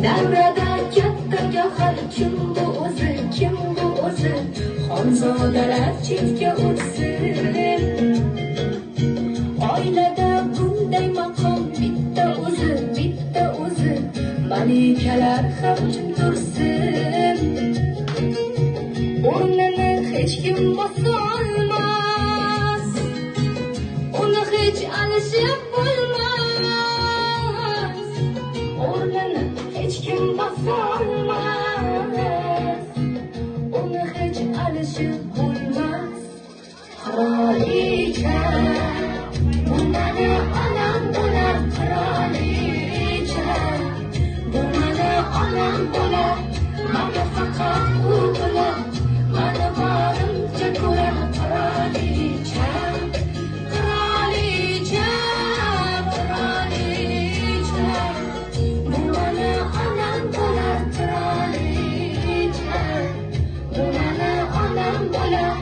davrada katta gavhar kim bu o'zi, kim bu o'zi, xonzodalar chetga o'tsin. Oilada bunday maqom bitta o'zi, malikalar ham jim tursin. O'rnini hech kim bosolmas, uni hech alishib bo'lmas. O'rnini hech kim bosolmas, uni hech alishib bo'lmas. Qirolicha, bu mani onam bo'lar, qirolicha, bu mani onam bo'lar, mana faqat u bilan mani borimcha ko'rar. Qirolicha, qirolicha, qirolicha, bu mani onam bo'lar, qirolicha, bu mani onam bo'lar,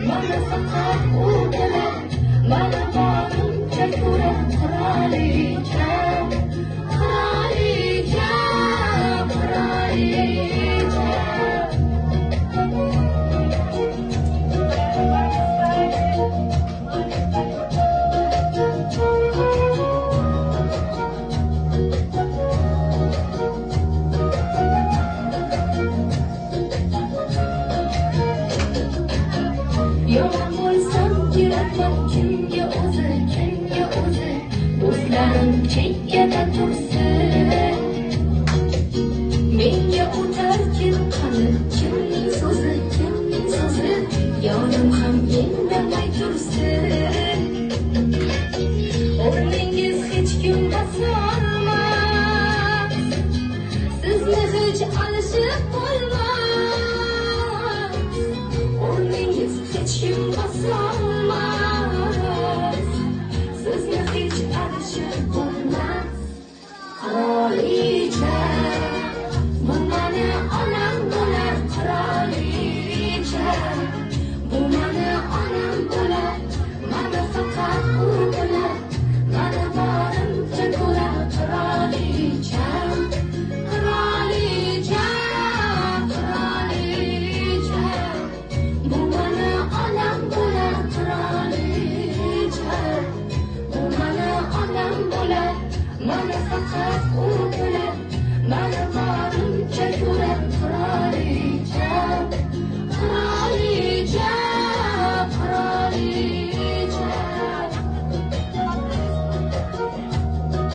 mana faqat u bilan mani borimcha ko'rar. Qirolicha, qirolicha, qirolicha. Yomon bo'lsam kerakman kimga o'zi, kimga o'zi, do'stlarim chekkada tursin. Menga o'tar kim qani, kimning so'zi, kimning so'zi, yonim ham indamay tursin. O'rningiz hech kim bosolmas, sizni hech alishib bo'lmas. O'rningiz hech kim bosolmas, sizni hech alishib bo'lmas. Qirolicha, bu mani onam bo'lar, qirolicha, bu mani onam bo'lar, mana faqat u bilan mani borimcha ko'rar. Qirolicha, qirolicha, qirolicha, bu mani onam bo'lar, qirolicha, bu mani onam bo'lar, mana faqat u bilan